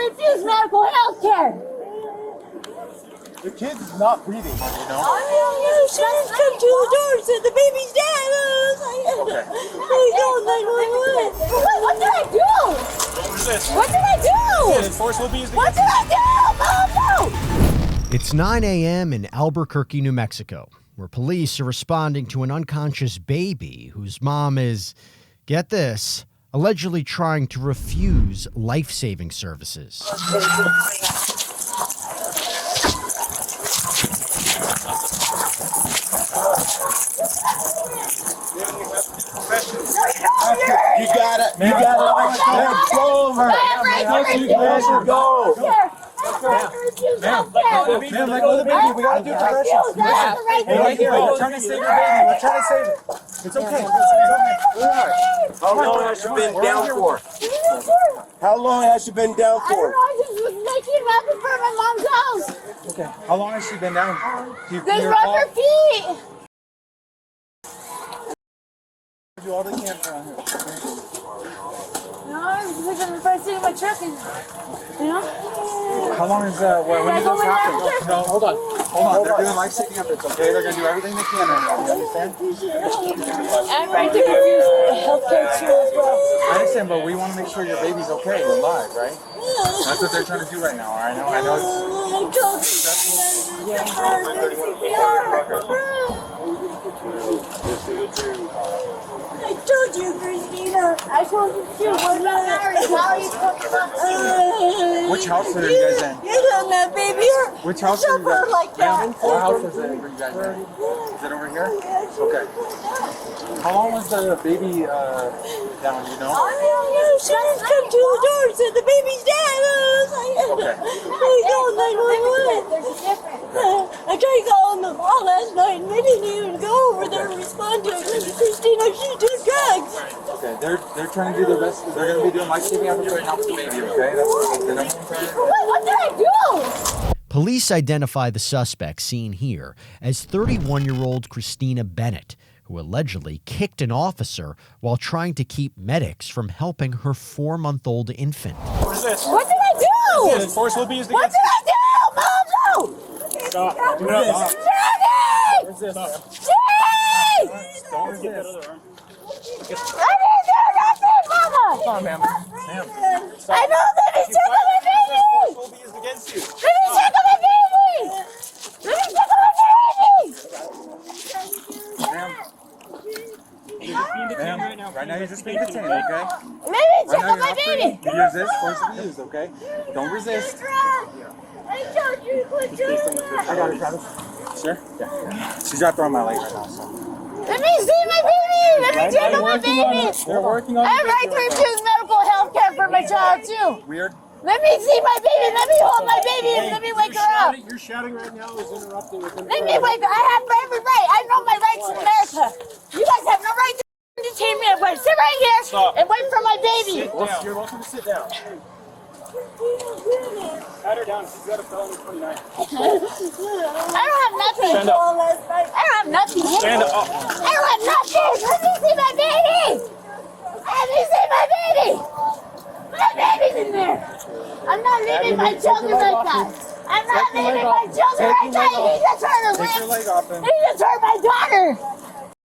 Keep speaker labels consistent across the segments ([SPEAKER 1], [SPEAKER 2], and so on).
[SPEAKER 1] refuse medical health care.
[SPEAKER 2] The kid is not breathing, you know?
[SPEAKER 1] She just come to the door and said the baby's dead. What did I do?
[SPEAKER 2] What was this?
[SPEAKER 1] What did I do?
[SPEAKER 2] Force will be used
[SPEAKER 1] What did I do? Mom, no!
[SPEAKER 3] It's 9 a.m. in Albuquerque, New Mexico, where police are responding to an unconscious baby whose mom is, get this, allegedly trying to refuse life-saving services.
[SPEAKER 2] You got it. You got it. Go over. Go. Ma'am, let go of the baby. We gotta do corrections. Hey, right here. We're trying to save your baby. We're trying to save it. It's okay.
[SPEAKER 4] How long has she been down for? How long has she been down
[SPEAKER 1] I
[SPEAKER 4] for?
[SPEAKER 1] don't know, I just was making rapid for my mom's house.
[SPEAKER 2] Okay. How long has she been down?
[SPEAKER 1] They rub her feet.
[SPEAKER 2] Do all they can around here.
[SPEAKER 1] No, because I'm first sitting in my truck and, you know?
[SPEAKER 2] How long is when did this happen? No, hold on. They're doing life-saving efforts, okay? They're gonna do everything they can right now. You understand?
[SPEAKER 1] I'm right to refuse healthcare too as well.
[SPEAKER 2] I understand, but we want to make sure your baby's okay. We're live, right? That's what they're trying to do right now. I know it's
[SPEAKER 1] I told you, Christina. I told you too. What about Harry? How are you talking about?
[SPEAKER 2] Which house are you guys in?
[SPEAKER 1] You don't have baby here.
[SPEAKER 2] Which house are you
[SPEAKER 1] Suffer
[SPEAKER 2] guys
[SPEAKER 1] like that.
[SPEAKER 2] What house is it for you guys in? Is it over here? Okay. How long was the baby down, you know?
[SPEAKER 1] She just come to the door and said the baby's dead.
[SPEAKER 2] Okay.
[SPEAKER 1] I tried calling the law last night and they didn't even go over there and respond to it. Christina, she did drugs.
[SPEAKER 2] Okay, they're trying to do their best. They're going to be doing life-saving efforts right now for the baby, okay? That's the number one priority.
[SPEAKER 1] What did I do?
[SPEAKER 3] Police identify the suspect seen here as 31-year-old Christina Bennett, who allegedly kicked an officer while trying to keep medics from helping her 4-month-old infant.
[SPEAKER 2] What is this?
[SPEAKER 1] What did I do?
[SPEAKER 2] Force will be used
[SPEAKER 1] What
[SPEAKER 2] against
[SPEAKER 1] did I do? Mom, no!
[SPEAKER 2] Stop. Do
[SPEAKER 1] Jenny!
[SPEAKER 2] Where's this?
[SPEAKER 1] Jenny!
[SPEAKER 2] Don't resist.
[SPEAKER 1] I didn't do nothing, Mama!
[SPEAKER 2] Come on, ma'am.
[SPEAKER 1] I know that he's taking my baby!
[SPEAKER 2] Force will be used against you.
[SPEAKER 1] Let me check on my baby! Let me check on my baby!
[SPEAKER 2] Ma'am. Right now you're just being detained, okay?
[SPEAKER 1] Let me check on my baby!
[SPEAKER 2] You resist, force will be used, okay? Don't resist.
[SPEAKER 1] I told you to quit doing that!
[SPEAKER 2] I got it, Travis. Sure? Yeah. She's wrapped around my leg right now, so.
[SPEAKER 1] Let me see my baby! Let me check on my baby!
[SPEAKER 2] They're working on it.
[SPEAKER 1] I have right to refuse medical health care for my child, too!
[SPEAKER 2] Weird.
[SPEAKER 1] Let me see my baby! Let me hold my baby and let me wake her up!
[SPEAKER 4] You're shouting right now is interrupting with
[SPEAKER 1] Let me wake her! I have every right! I know my rights in America! You guys have no right to detain me! I'm going to sit right here and wait for my baby!
[SPEAKER 4] You're welcome to sit down. Pat her down. She's got a felony 29.
[SPEAKER 1] I don't have nothing!
[SPEAKER 4] Stand up.
[SPEAKER 1] I don't have nothing!
[SPEAKER 4] Stand up.
[SPEAKER 1] I don't have nothing! Let me see my baby! Let me see my baby! My baby's in there! I'm not leaving my children like that! I'm not leaving my children like that! He just hurt her
[SPEAKER 2] Take your
[SPEAKER 1] wrist!
[SPEAKER 2] leg off him.
[SPEAKER 1] He just hurt my daughter!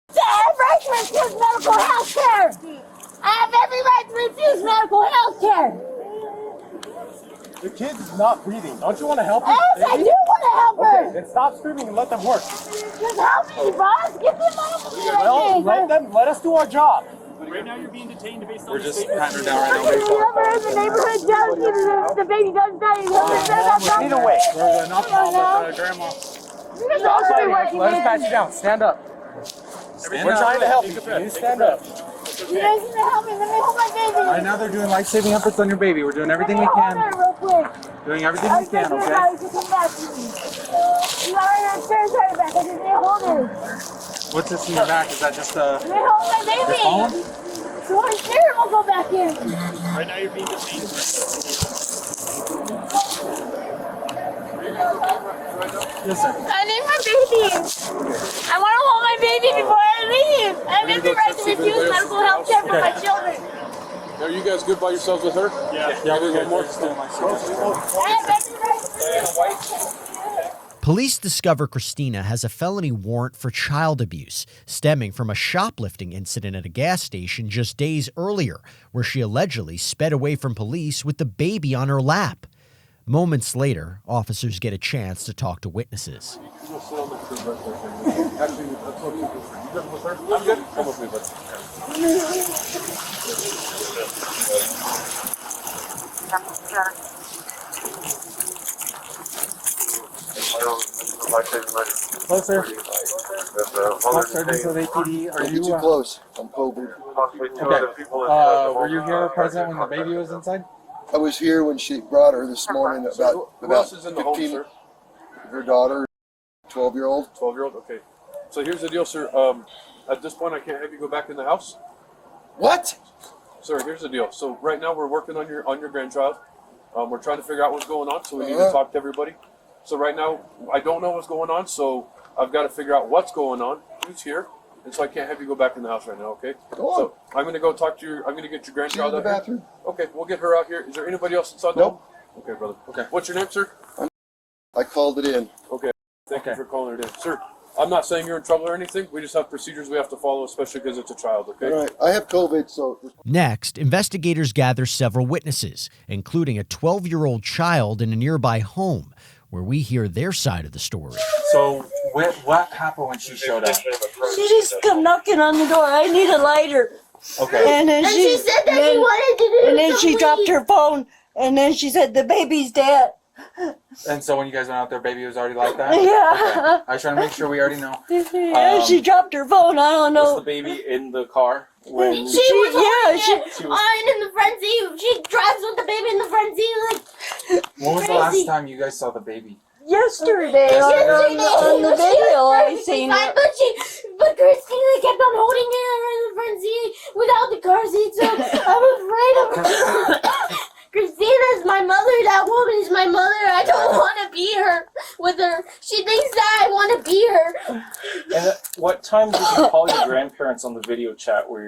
[SPEAKER 1] I have right to refuse medical health care! I have every right to refuse medical health care!
[SPEAKER 2] The kid is not breathing. Don't you want to help her?
[SPEAKER 1] Yes, I do want to help her!
[SPEAKER 2] Then stop screaming and let them work.
[SPEAKER 1] Just help me, boss! Get them off me!
[SPEAKER 2] Well, let us do our job.
[SPEAKER 4] Right now you're being detained based on
[SPEAKER 2] We're just patting her down right now.
[SPEAKER 1] Whoever in the neighborhood tells you that the baby doesn't die, he'll just
[SPEAKER 2] Either way, we're not grandma.
[SPEAKER 1] You're supposed to be working
[SPEAKER 2] Let us
[SPEAKER 1] with
[SPEAKER 2] pat you down. Stand up. We're trying to help you. You stand up.
[SPEAKER 1] You guys need to help me. Let me hold my baby.
[SPEAKER 2] Right now they're doing life-saving efforts on your baby. We're doing everything we
[SPEAKER 1] Hold
[SPEAKER 2] can.
[SPEAKER 1] her real quick.
[SPEAKER 2] Doing everything we can, okay?
[SPEAKER 1] You got to come back to me. You got her upstairs, right back. I just need to hold her.
[SPEAKER 2] What's this in your back? Is that just
[SPEAKER 1] Let me hold my baby.
[SPEAKER 2] your phone?
[SPEAKER 1] So my spirit will go back in.
[SPEAKER 4] Right now you're being detained.
[SPEAKER 2] Listen.
[SPEAKER 1] I need my baby. I want to hold my baby before I leave. I have every right to refuse medical health care for my children.
[SPEAKER 5] Are you guys good by yourselves with her?
[SPEAKER 2] Yeah, we're good. More still my
[SPEAKER 3] Police discover Christina has a felony warrant for child abuse stemming from a shoplifting incident at a gas station just days earlier, where she allegedly sped away from police with the baby on her lap. Moments later, officers get a chance to talk to witnesses.
[SPEAKER 5] Actually, that's what you good with her? I'm good. Come with me, bud.
[SPEAKER 2] Hello, sir. Sergeant of APD, are you
[SPEAKER 6] too close. I'm COVID.
[SPEAKER 2] okay? Were you here present when the baby was inside?
[SPEAKER 6] I was here when she brought her this morning.
[SPEAKER 5] Who else is in the home,
[SPEAKER 6] 15.
[SPEAKER 5] sir?
[SPEAKER 6] Her daughter, 12-year-old.
[SPEAKER 5] 12-year-old. Okay. So here's the deal, sir. At this point, I can't have you go back in the house.
[SPEAKER 6] What?
[SPEAKER 5] Sir, here's the deal. So right now, we're working on your grandchild. We're trying to figure out what's going on, so we need to talk to everybody. So right now, I don't know what's going on, so I've got to figure out what's going on, who's here, and so I can't have you go back in the house right now, okay?
[SPEAKER 6] Go on.
[SPEAKER 5] So I'm going to go talk to your, I'm going to get your
[SPEAKER 6] She's in
[SPEAKER 5] grandchild
[SPEAKER 6] the
[SPEAKER 5] out here.
[SPEAKER 6] bathroom.
[SPEAKER 5] Okay, we'll get her out here. Is there anybody else inside the
[SPEAKER 6] Nope.
[SPEAKER 5] home? Okay, brother. Okay. What's your name, sir?
[SPEAKER 6] I called it in.
[SPEAKER 5] Okay. Thank you for calling it in. Sir, I'm not saying you're in trouble or anything. We just have procedures we have to follow, especially because it's a child, okay?
[SPEAKER 6] All right. I have COVID, so
[SPEAKER 3] Next, investigators gather several witnesses, including a 12-year-old child in a nearby home, where we hear their side of the story.
[SPEAKER 2] So, what happened when she showed up?
[SPEAKER 7] She just come knocking on the door. I need a lighter.
[SPEAKER 2] Okay.
[SPEAKER 7] And then
[SPEAKER 1] she said that she wanted to do
[SPEAKER 7] And then she
[SPEAKER 1] something.
[SPEAKER 7] dropped her phone. And then she said the baby's dead.
[SPEAKER 2] And so when you guys went out there, baby was already like that?
[SPEAKER 7] Yeah.
[SPEAKER 2] Okay. I was trying to make sure we already know.
[SPEAKER 7] Yeah, she dropped her phone. I don't know.
[SPEAKER 8] Was the baby in the car when
[SPEAKER 1] She was holding it
[SPEAKER 8] she was-
[SPEAKER 1] in the front seat. She drives with the baby in the front seat, like
[SPEAKER 2] When was the last time you guys saw the baby?
[SPEAKER 7] Yesterday on the video I seen
[SPEAKER 1] fine,
[SPEAKER 7] it.
[SPEAKER 1] but Christina kept on holding her in the front seat without the car seat, so I'm afraid of her. Christina's my mother. That woman is my mother. I don't want to be her with her. She thinks that I want to be her.
[SPEAKER 8] And at what time did you call your grandparents on the video chat where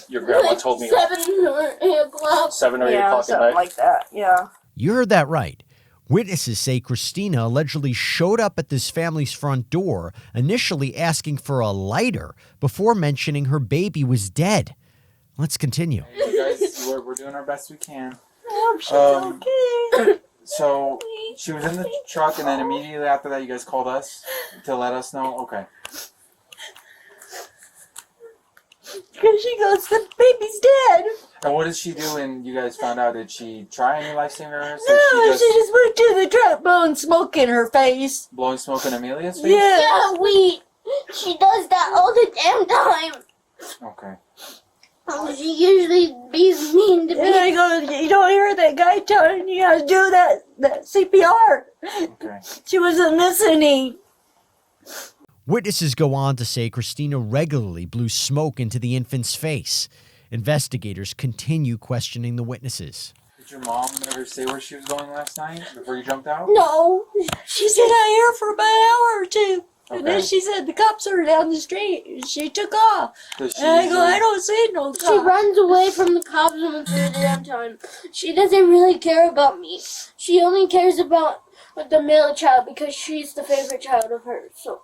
[SPEAKER 8] your grandma
[SPEAKER 1] Like
[SPEAKER 8] told me
[SPEAKER 1] 7 or 8 o'clock.
[SPEAKER 8] 7 or 8
[SPEAKER 7] Yeah,
[SPEAKER 8] o'clock at
[SPEAKER 7] something
[SPEAKER 8] night?
[SPEAKER 7] like that. Yeah.
[SPEAKER 3] You heard that right. Witnesses say Christina allegedly showed up at this family's front door, initially asking for a lighter before mentioning her baby was dead. Let's continue.
[SPEAKER 2] You guys, we're doing our best we can.
[SPEAKER 7] Oh, she's okay.
[SPEAKER 2] So she was in the truck, and then immediately after that, you guys called us to let us know. Okay.
[SPEAKER 7] Because she goes, the baby's dead.
[SPEAKER 2] And what did she do when you guys found out? Did she try any life-savers?
[SPEAKER 7] No, she just went to the truck blowing smoke in her face.
[SPEAKER 2] blowing smoke in Amelia's face?
[SPEAKER 7] Yeah.
[SPEAKER 1] Yeah, she does that all the damn time.
[SPEAKER 2] Okay.
[SPEAKER 1] She usually be mean to
[SPEAKER 7] And I
[SPEAKER 1] me.
[SPEAKER 7] go, you don't hear that guy telling you how to do that CPR.
[SPEAKER 2] Okay.
[SPEAKER 7] She wasn't listening.
[SPEAKER 3] Witnesses go on to say Christina regularly blew smoke into the infant's face. Investigators continue questioning the witnesses.
[SPEAKER 2] Did your mom ever say where she was going last night before you jumped out?
[SPEAKER 1] No.
[SPEAKER 7] She said, I here for about an hour or two. And then
[SPEAKER 2] Okay.
[SPEAKER 7] she said the cops are down the street. And she took off.
[SPEAKER 2] Does she
[SPEAKER 7] And I go,
[SPEAKER 2] usually-
[SPEAKER 7] I don't see no cops.
[SPEAKER 1] She runs away from the cops most of the damn time. She doesn't really care about me. She only cares about the male child because she's the favorite child of hers. So,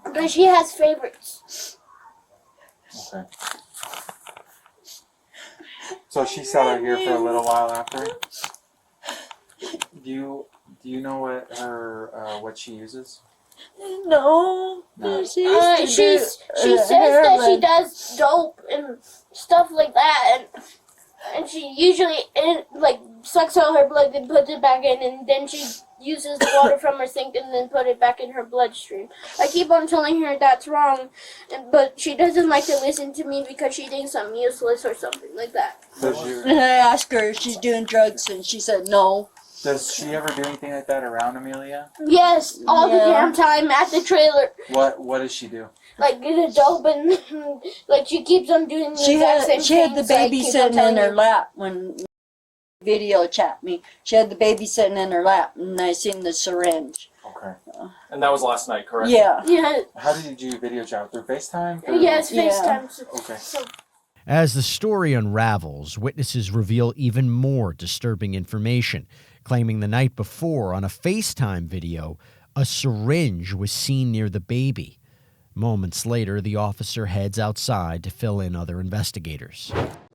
[SPEAKER 1] because she has favorites.
[SPEAKER 2] Okay. So she sat out here for a little while after. Do you know what her what she uses?
[SPEAKER 7] No.
[SPEAKER 2] No.
[SPEAKER 7] She used to
[SPEAKER 1] She
[SPEAKER 7] do,
[SPEAKER 1] says that she
[SPEAKER 7] heroin.
[SPEAKER 1] does dope and stuff like that, and she usually sucks out her blood and puts it back in, and then she uses the water from her sink and then put it back in her bloodstream. I keep on telling her that's wrong, but she doesn't like to listen to me because she thinks I'm useless or something like that.
[SPEAKER 7] And I asked her if she's doing drugs, and she said no.
[SPEAKER 2] Does she ever do anything like that around Amelia?
[SPEAKER 1] Yes, all the
[SPEAKER 7] Yeah.
[SPEAKER 1] damn time at the trailer.
[SPEAKER 2] What does she do?
[SPEAKER 1] Like get a dope and like she keeps on doing the
[SPEAKER 7] She
[SPEAKER 1] exact same
[SPEAKER 7] had the
[SPEAKER 1] things, so I
[SPEAKER 7] baby
[SPEAKER 1] keep on
[SPEAKER 7] sitting in
[SPEAKER 1] telling
[SPEAKER 7] her
[SPEAKER 1] her.
[SPEAKER 7] lap when video chat me. She had the baby sitting in her lap, and I seen the syringe.
[SPEAKER 2] Okay.
[SPEAKER 8] And that was last night, correct?
[SPEAKER 7] Yeah.
[SPEAKER 1] Yeah.
[SPEAKER 2] How did you video chat? Through FaceTime? Through-
[SPEAKER 1] Yes,
[SPEAKER 7] Yeah.
[SPEAKER 1] FaceTime.
[SPEAKER 2] Okay.
[SPEAKER 1] So
[SPEAKER 3] As the story unravels, witnesses reveal even more disturbing information, claiming the night before on a FaceTime video, a syringe was seen near the baby. Moments later, the officer heads outside to fill in other investigators.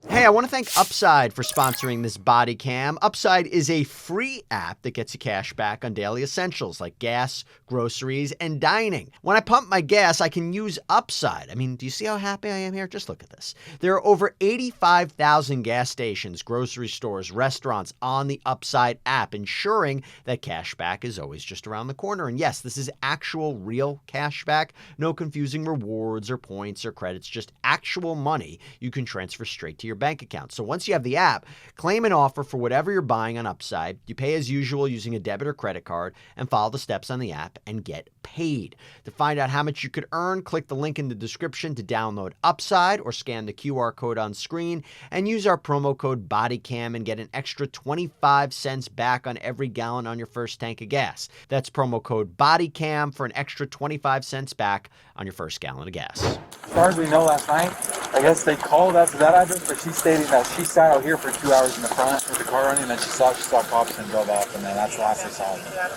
[SPEAKER 3] Hey, I want to thank Upside for sponsoring this body cam. Upside is a free app that gets you cash back on daily essentials like gas, groceries, and dining. When I pump my gas, I can use Upside. I mean, do you see how happy I am here? Just look at this. There are over 85,000 gas stations, grocery stores, restaurants on the Upside app, ensuring that cash back is always just around the corner. And yes, this is actual real cash back. No confusing rewards or points or credits, just actual money you can transfer straight to your bank account. So once you have the app, claim an offer for whatever you're buying on Upside. You pay as usual using a debit or credit card and follow the steps on the app and get paid. To find out how much you could earn, click the link in the description to download Upside or scan the QR code on screen and use our promo code BODYCAM and get an extra 25 cents back on every gallon on your first tank of gas. That's promo code BODYCAM for an extra 25 cents back on your first gallon of gas.
[SPEAKER 2] As far as we know last night, I guess they called us to that address, but she's stating that she sat out here for 2 hours in the front with the car running, and then she saw cops and drove up, and then that's the last I saw her.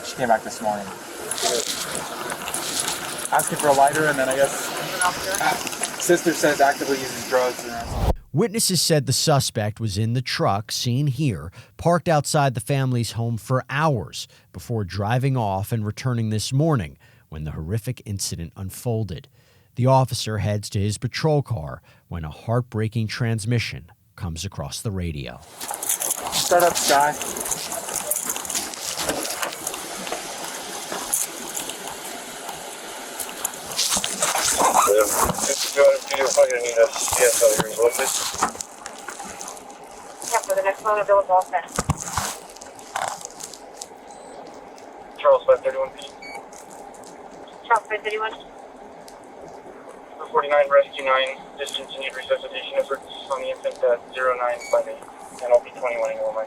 [SPEAKER 2] She came back this morning. Asking for a lighter, and then I guess sister says actively uses drugs. And that's all.
[SPEAKER 3] Witnesses said the suspect was in the truck, seen here, parked outside the family's home for hours before driving off and returning this morning when the horrific incident unfolded. The officer heads to his patrol car when a heartbreaking transmission comes across the radio.
[SPEAKER 2] Start up, Sky.
[SPEAKER 9] Yeah, for the next one, the bill is all set.
[SPEAKER 4] Charles 531.
[SPEAKER 9] Charles 531.
[SPEAKER 4] 49, rescue 9, discontinued resuscitation efforts on the infant at 0958, and I'll be 21 in Illinois.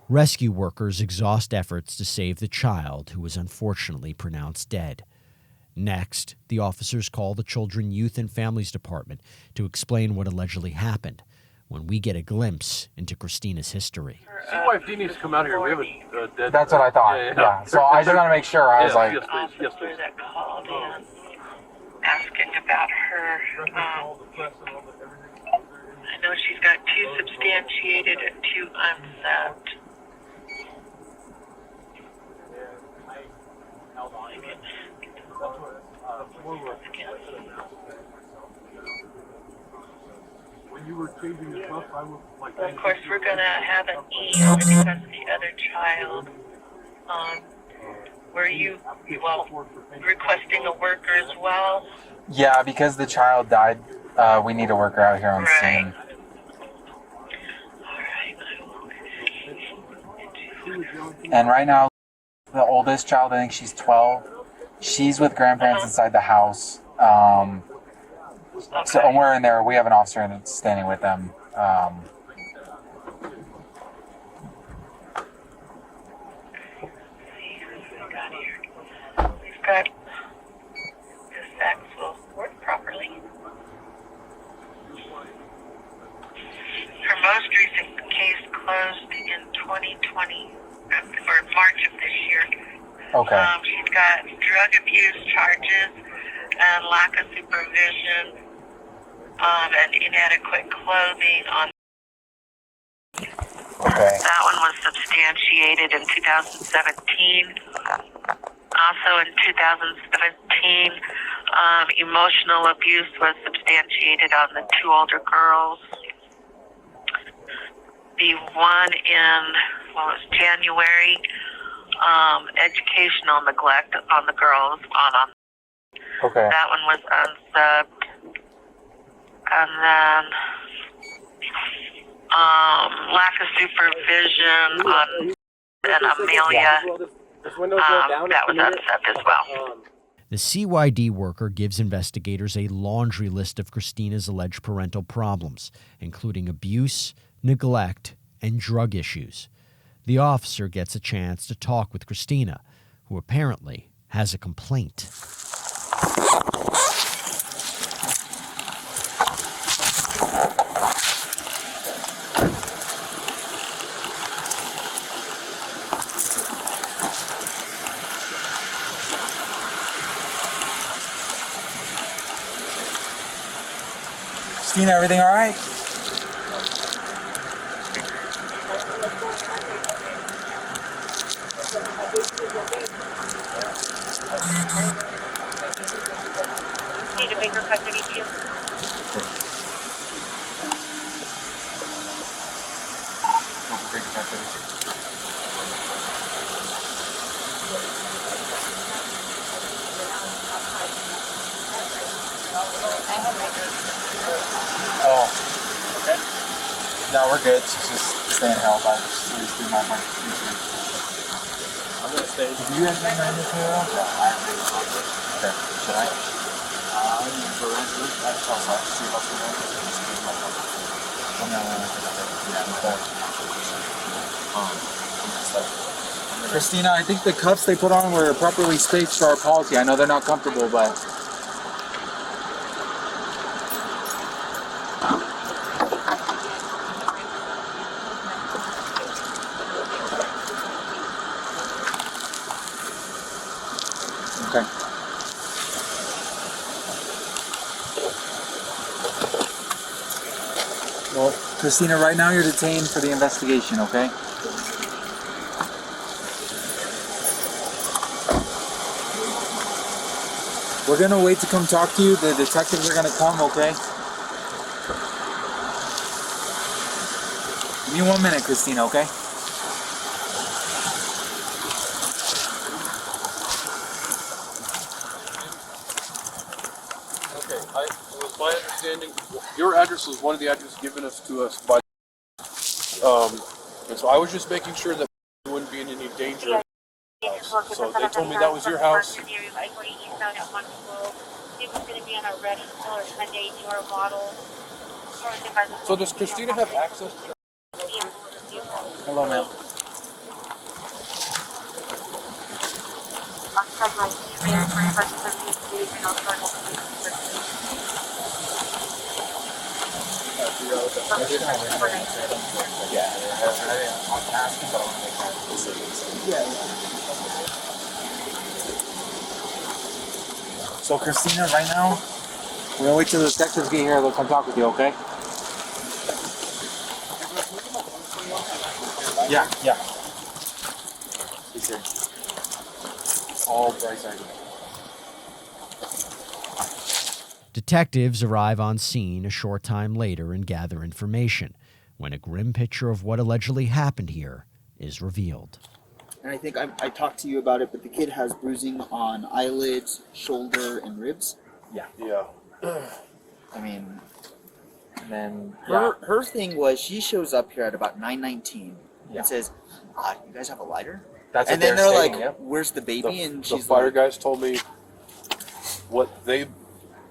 [SPEAKER 3] Rescue workers exhaust efforts to save the child, who was unfortunately pronounced dead. Next, the officers call the Children, Youth, and Families Department to explain what allegedly happened when we get a glimpse into Christina's history.
[SPEAKER 5] CYFD needs to come out here. We have a dead...
[SPEAKER 2] That's what I thought. Yeah. So I just want to make sure. I was like,
[SPEAKER 5] yes, please. Yes, please.
[SPEAKER 9] That called in asking about her. I know she's got 2 substantiated and 2 unset.
[SPEAKER 5] When you were changing the stuff, I was like...
[SPEAKER 9] Well, of course, we're going to have an E because the other child. Were you, requesting a worker as well?
[SPEAKER 2] yeah, because the child died, we need a worker out here on scene. And right now, the oldest child, I think she's 12. She's with grandparents inside the house. So when we're in there, we have an officer that's standing with them.
[SPEAKER 9] We've got this fax will work properly. Her most recent case closed in 2020, or March of this year.
[SPEAKER 2] Okay.
[SPEAKER 9] She's got drug abuse charges and lack of supervision, and inadequate clothing on.
[SPEAKER 2] Okay.
[SPEAKER 9] That one was substantiated in 2017. Also in 2017, emotional abuse was substantiated on the 2 older girls. The one in, well, it was January, educational neglect on the girls.
[SPEAKER 2] Okay.
[SPEAKER 9] That one was unsubbed. And then lack of supervision on and Amelia. That was unsubbed as well.
[SPEAKER 3] The CYD worker gives investigators a laundry list of Christina's alleged parental problems, including abuse, neglect, and drug issues. The officer gets a chance to talk with Christina, who apparently has a complaint.
[SPEAKER 2] Christina, everything all right?
[SPEAKER 9] Need a bigger custody too.
[SPEAKER 2] Oh, okay. No, we're good. She's just staying health. I just do my mark.
[SPEAKER 8] I'm gonna stay.
[SPEAKER 2] Do you guys make my material? Yeah, I have made it. Okay. Should I? For rent, that's also see what's going on. Christina, I think the cuffs they put on were properly spaced for our policy. I know they're not comfortable, but. Okay. Well, Christina, right now you're detained for the investigation, okay? We're gonna wait to come talk to you. The detectives are gonna come, okay? Give me 1 minute, Christina, okay?
[SPEAKER 5] It was my understanding, your address was one of the addresses given to us by, and so I was just making sure that we wouldn't be in any danger. So they told me that was your house. So does Christina have access to that?
[SPEAKER 2] Hello, ma'am. So Christina, right now, we're gonna wait till the detectives get here. They'll come talk with you, okay? Yeah. He's here. All bright side.
[SPEAKER 3] Detectives arrive on scene a short time later and gather information when a grim picture of what allegedly happened here is revealed.
[SPEAKER 10] And I think I talked to you about it, but the kid has bruising on eyelids, shoulder, and ribs.
[SPEAKER 5] Yeah.
[SPEAKER 10] I mean,
[SPEAKER 2] And then
[SPEAKER 10] her thing was she shows up here at about 9:19
[SPEAKER 2] Yeah.
[SPEAKER 10] and says, "You guys have a lighter?"
[SPEAKER 2] that's
[SPEAKER 10] And
[SPEAKER 2] what
[SPEAKER 10] then they're
[SPEAKER 2] stating,
[SPEAKER 10] like,
[SPEAKER 2] yep.
[SPEAKER 10] "Where's the baby?" And
[SPEAKER 5] The
[SPEAKER 10] she's
[SPEAKER 5] fire
[SPEAKER 10] like,
[SPEAKER 5] guys told me what they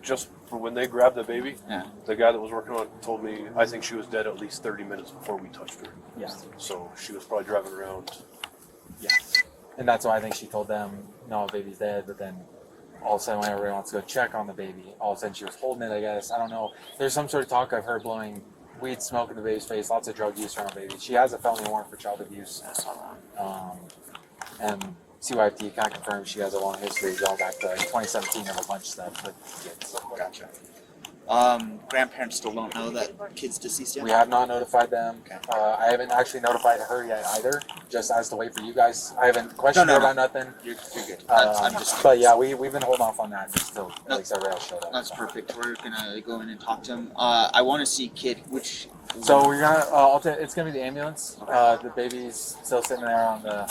[SPEAKER 5] just for when they grabbed the baby.
[SPEAKER 10] Yeah.
[SPEAKER 5] The guy that was working on it told me I think she was dead at least 30 minutes before we touched her.
[SPEAKER 2] Yeah.
[SPEAKER 5] So she was probably driving around.
[SPEAKER 2] Yeah. And that's why I think she told them, no, baby's dead. But then all of a sudden, when everybody wants to go check on the baby, all of a sudden she was holding it, I guess. I don't know. There's some sort of talk I've heard blowing weed smoke in the baby's face, lots of drug use around the baby. She has a felony warrant for child abuse. And CYFD kind of confirms she has a long history going back to 2017 of a bunch of stuff with kids.
[SPEAKER 10] "Gotcha." Grandparents still don't know that kid's deceased yet?
[SPEAKER 2] We have not notified them.
[SPEAKER 10] Okay.
[SPEAKER 2] I haven't actually notified her yet either, just as to wait for you guys. I haven't questioned her about nothing.
[SPEAKER 10] You're good. I'm just
[SPEAKER 2] But yeah, we've been holding off on that until at least everybody else showed up.
[SPEAKER 10] That's perfect. We're gonna go in and talk to him. I want to see kid. Which?
[SPEAKER 2] So we're gonna. It's gonna be the ambulance. The baby's still sitting there on the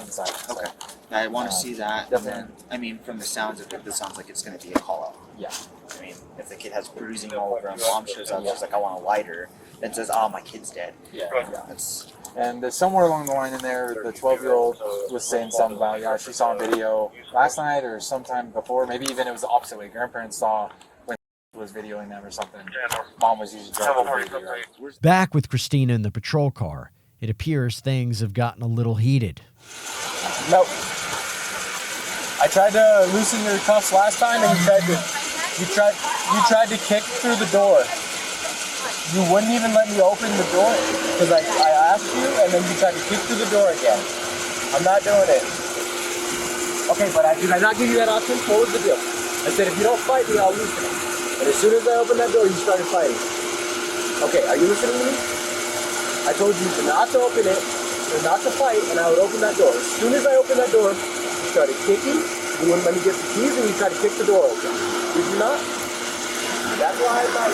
[SPEAKER 2] inside. So,
[SPEAKER 10] Okay. I want to see that.
[SPEAKER 2] definitely.
[SPEAKER 10] And then, I mean, from the sounds of it, this sounds like it's gonna be a call out.
[SPEAKER 2] Yeah.
[SPEAKER 10] I mean, if the kid has bruising all over him, mom shows up, she's like, "I want a lighter," and says, "Oh, my kid's dead."
[SPEAKER 2] Yeah.
[SPEAKER 10] That's
[SPEAKER 2] And somewhere along the line in there, the 12-year-old was saying something about, yeah, she saw a video last night or sometime before. Maybe even it was the opposite way. Grandparents saw when was videoing them or something. Mom was using drugs for the baby, right?
[SPEAKER 3] Back with Christina in the patrol car, it appears things have gotten a little heated.
[SPEAKER 2] Nope. I tried to loosen your cuffs last time, and you tried to kick through the door. You wouldn't even let me open the door because I asked you, and then you tried to kick through the door again. I'm not doing it. Okay, but did I not give you that option? What was the deal? I said, if you don't fight me, I'll loosen it. And as soon as I opened that door, you started fighting. Okay, are you listening to me? I told you not to open it, or not to fight, and I would open that door. As soon as I opened that door, you started kicking, you wouldn't let me get the keys, and you tried to kick the door open. Did you not? That's why I thought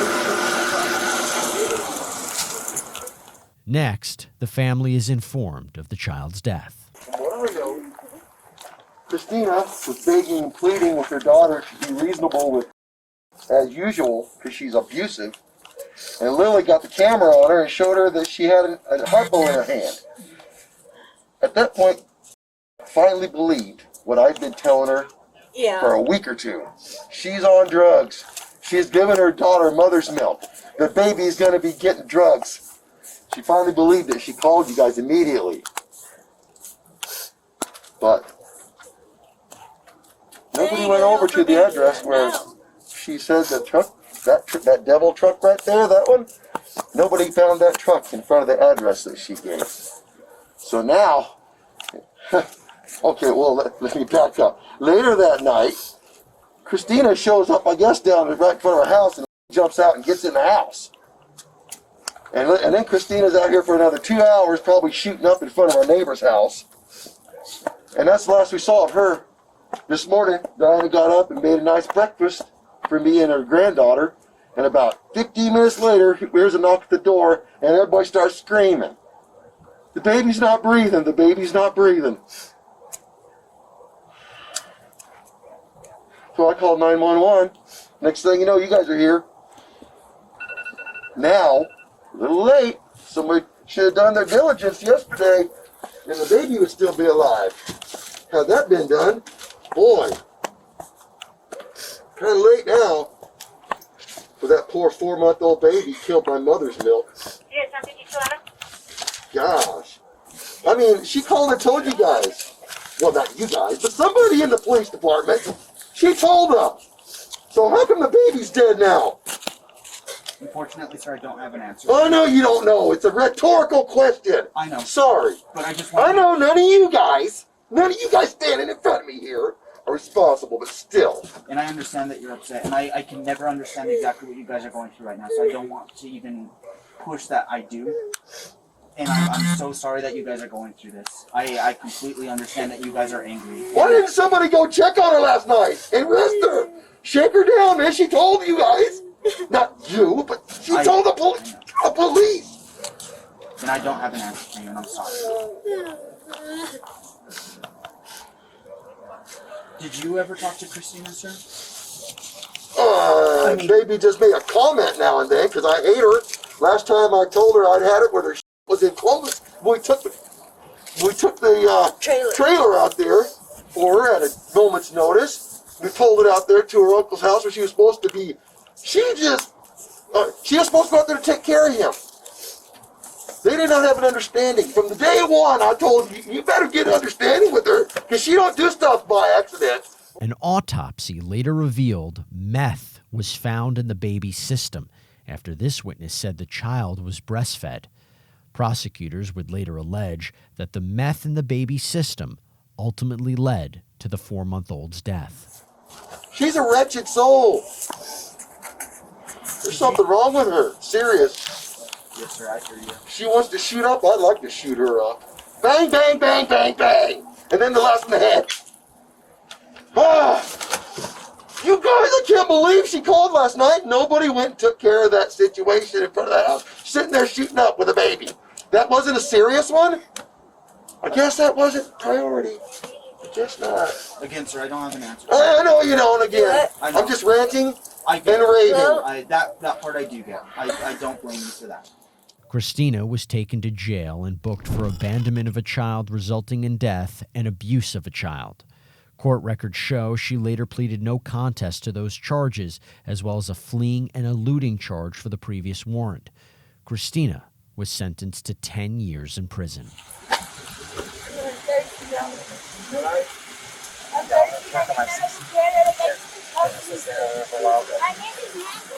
[SPEAKER 3] Next, the family is informed of the child's death.
[SPEAKER 6] From what I know, Christina was begging and pleading with her daughter to be reasonable with, as usual, because she's abusive. And Lily got the camera on her and showed her that she had a harpo in her hand. At that point, I finally believed what I'd been telling her for a week or two. She's on drugs. She's given her daughter mother's milk. The baby's going to be getting drugs. She finally believed it. She called you guys immediately. But nobody went over to the address where she said the truck, that devil truck right there, that one, nobody found that truck in front of the address that she gave. So now, okay, well, let me back up. Later that night, Christina shows up, I guess, down right in front of her house and jumps out and gets in the house. And then Christina's out here for another 2 hours, probably shooting up in front of our neighbor's house. And that's the last we saw of her. This morning, Diana got up and made a nice breakfast for me and her granddaughter. And about 15 minutes later, here's a knock at the door, and everybody starts screaming. The baby's not breathing. The baby's not breathing. So I called 911. Next thing you know, you guys are here. Now, a little late. Somebody should have done their diligence yesterday, and the baby would still be alive. Had that been done, boy, kind of late now for that poor 4-month-old baby killed by mother's milk. Gosh. I mean, she called and told you guys. Well, not you guys, but somebody in the police department. She told them. So how come the baby's dead now?
[SPEAKER 10] Unfortunately, sir, I don't have an answer.
[SPEAKER 6] Oh, no, you don't know. It's a rhetorical question.
[SPEAKER 10] I know.
[SPEAKER 6] Sorry.
[SPEAKER 10] But I just
[SPEAKER 6] I know none of you guys standing in front of me here are responsible, but still.
[SPEAKER 10] And I understand that you're upset, and I can never understand exactly what you guys are going through right now, so I don't want to even push that I do. And I'm so sorry that you guys are going through this. I completely understand that you guys are angry.
[SPEAKER 6] Why didn't somebody go check on her last night and rest her? Shake her down, man. She told you guys. Not you, but she told the police.
[SPEAKER 10] And I don't have an answer for you, and I'm sorry. Did you ever talk to Christina, sir?
[SPEAKER 6] Maybe just make a comment now and then, because I hate her. Last time I told her I'd had it when her was in Clovis. We took the trailer out there for her at a moment's notice. We pulled it out there to her uncle's house where she was supposed to be. She was supposed to go out there to take care of him. They did not have an understanding. From the day one, I told you, you better get an understanding with her, because she don't do stuff by accident.
[SPEAKER 3] An autopsy later revealed meth was found in the baby's system after this witness said the child was breastfed. Prosecutors would later allege that the meth in the baby's system ultimately led to the 4-month-old's death.
[SPEAKER 6] She's a wretched soul. There's something wrong with her. Serious.
[SPEAKER 10] Yes, sir, I hear you.
[SPEAKER 6] She wants to shoot up. I'd like to shoot her up. Bang, bang, bang, bang, bang. And then the last in the head. You guys, I can't believe she called last night. Nobody went and took care of that situation in front of the house. Sitting there shooting up with a baby. That wasn't a serious one? I guess that wasn't priority. I guess not.
[SPEAKER 10] Again, sir, I don't have an answer.
[SPEAKER 6] I know you don't again. I'm just ranting and raving.
[SPEAKER 10] That part I do get. I don't blame you for that.
[SPEAKER 3] Christina was taken to jail and booked for abandonment of a child resulting in death and abuse of a child. Court records show she later pleaded no contest to those charges, as well as a fleeing and eluding charge for the previous warrant. Christina was sentenced to 10 years in prison.
[SPEAKER 2] 560. Yeah, so stay there for a while.
[SPEAKER 1] My name is